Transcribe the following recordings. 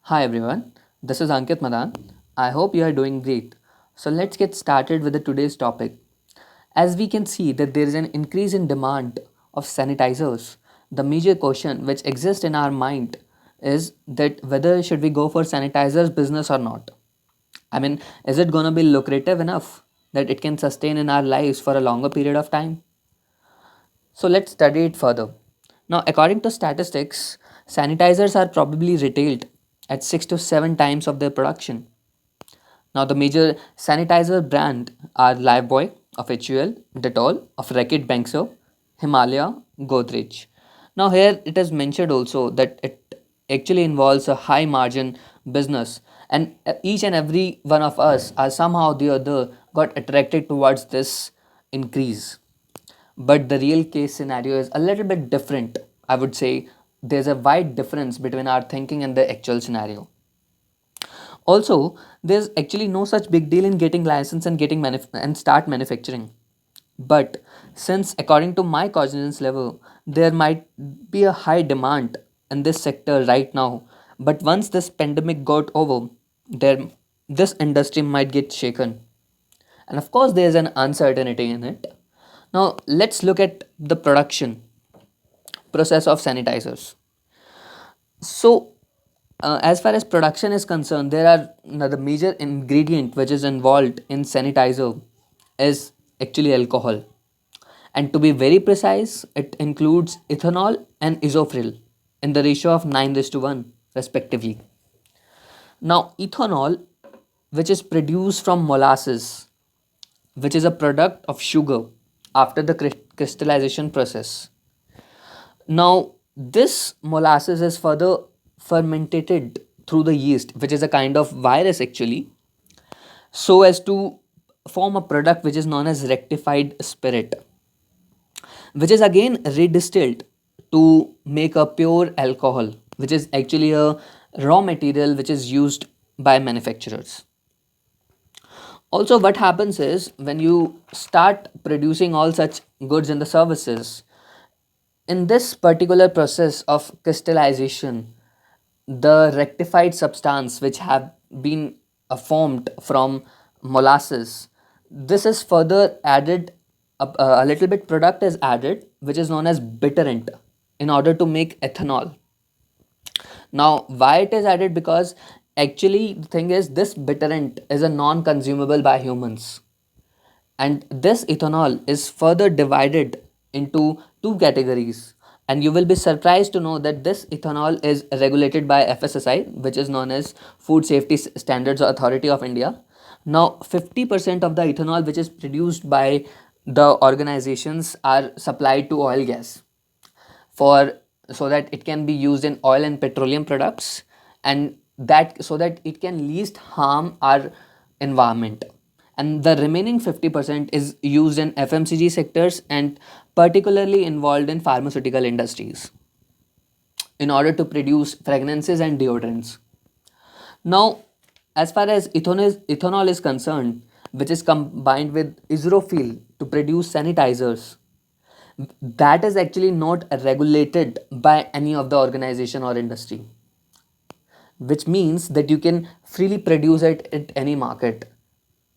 Hi everyone, this is Ankit Madan. I hope you are doing great. So let's get started with the today's topic. As we can see that there is an increase in demand of sanitizers, the major question which exists in our mind is that whether should we go for sanitizers business or not. I mean, is it going to be lucrative enough that it can sustain in our lives for a longer period of time? So let's study it further. Now, according to statistics, sanitizers are probably retailed at 6 to 7 times of their production. Now, the major sanitizer brand are Lifebuoy of HUL, Dettol of Reckitt Benckiser, Himalaya, Godrej. Now, here it is mentioned also that it actually involves a high margin business, and each and every one of us are somehow or the other got attracted towards this increase. But the real case scenario is a little bit different. I would say there's a wide difference between our thinking and the actual scenario. Also, there's actually no such big deal in getting license and and start manufacturing. But since according to my cognizance level, there might be a high demand in this sector right now. But once this pandemic got over, there this industry might get shaken. And of course, there's an uncertainty in it. Now, let's look at the production process of sanitizers. So, as far as production is concerned, there are the major ingredient which is involved in sanitizer is actually alcohol. And to be very precise, it includes ethanol and isopropyl in the ratio of 9:1 respectively. Now, ethanol, which is produced from molasses, which is a product of sugar after the crystallization process. Now, this molasses is further fermented through the yeast, which is a kind of virus actually, so as to form a product which is known as rectified spirit, which is again redistilled to make a pure alcohol, which is actually a raw material which is used by manufacturers. Also, what happens is when you start producing all such goods and the services, in this particular process of crystallization, the rectified substance which have been formed from molasses, this is further added, a little bit product is added which is known as bitterant in order to make ethanol. Now, why it is added? Because actually the thing is this bitterant is a non-consumable by humans, and this ethanol is further divided into two categories. And you will be surprised to know that this ethanol is regulated by FSSI, which is known as Food Safety Standards Authority of India. Now, 50% of the ethanol which is produced by the organizations are supplied to oil gas for so that it can be used in oil and petroleum products, and that so that it can least harm our environment. And the remaining 50% is used in FMCG sectors and particularly involved in pharmaceutical industries in order to produce fragrances and deodorants. Now, as far as ethanol is concerned, which is combined with isopropyl to produce sanitizers, that is actually not regulated by any of the organization or industry, which means that you can freely produce it at any market.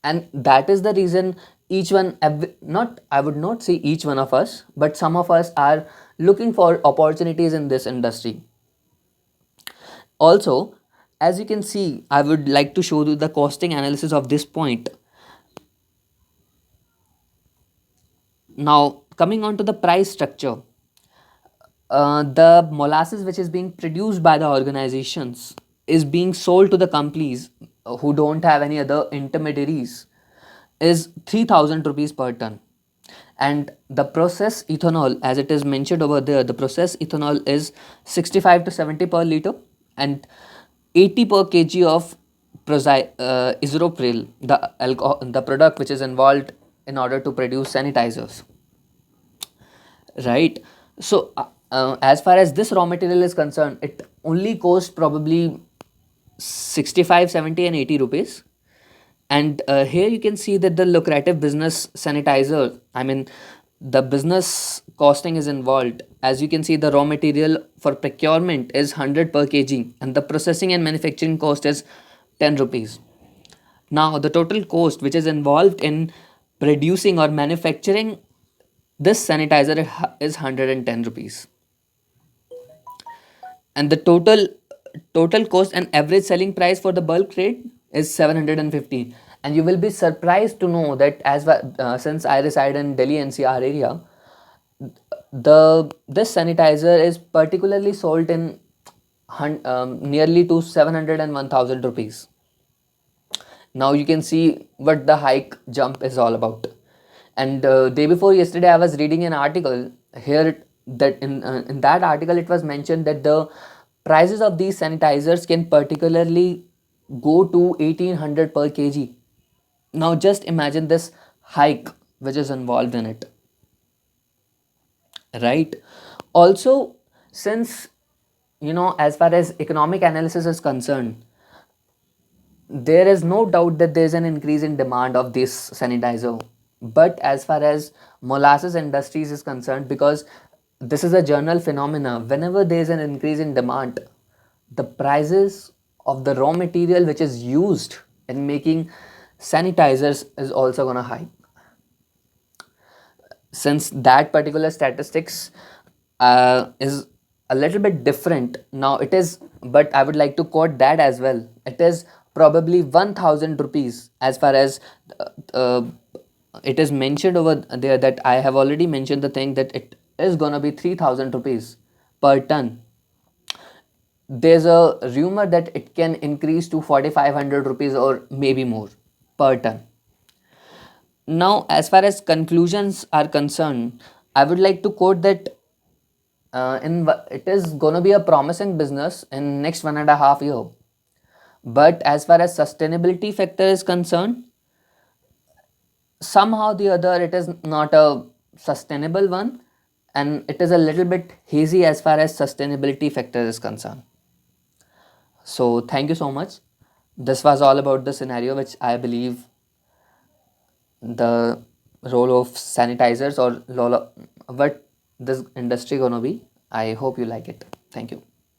And that is the reason each one, not I would not say each one of us, but some of us are looking for opportunities in this industry. Also, as you can see, I would like to show you the costing analysis of this point. Now, coming on to the price structure, the molasses which is being produced by the organizations is being sold to the companies who don't have any other intermediaries is 3000 rupees per ton. And the process ethanol, as it is mentioned over there, the process ethanol is 65 to 70 per liter and 80 per kg of isopropyl, the alcohol, the product which is involved in order to produce sanitizers, right? So as far as this raw material is concerned, it only costs probably 65, 70, and 80 rupees. And here you can see that the lucrative business sanitizer, I mean, the business costing is involved. As you can see, the raw material for procurement is 100 per kg and the processing and manufacturing cost is 10 rupees. Now, the total cost which is involved in producing or manufacturing this sanitizer is 110 rupees. And the total cost and average selling price for the bulk trade is 750. And you will be surprised to know that since I reside in Delhi NCR area, the this sanitizer is particularly sold in nearly to 700 and 1000 rupees. Now you can see what the hike jump is all about. And day before yesterday I was reading an article here that in that article it was mentioned that the prices of these sanitizers can particularly go to 1800 per kg. Now just imagine this hike which is involved in it, right? Also, since as far as economic analysis is concerned, there is no doubt that there is an increase in demand of this sanitizer. But as far as molasses industries is concerned, because this is a general phenomena, whenever there is an increase in demand, the prices of the raw material which is used in making sanitizers is also gonna hike. Since that particular statistics is a little bit different now, it is, but I would like to quote that as well. It is probably 1000 rupees as far as uh, uh, it is mentioned over there, that I have already mentioned the thing that it is gonna be 3000 rupees per ton. There's a rumor that it can increase to 4500 rupees or maybe more per ton. Now, as far as conclusions are concerned, I would like to quote that it is going to be a promising business in next 1.5 year. But as far as sustainability factor is concerned, somehow the other it is not a sustainable one, and it is a little bit hazy as far as sustainability factor is concerned. So thank you so much. This was all about the scenario which I believe the role of sanitizers or what this industry gonna be. I hope you like it. Thank you.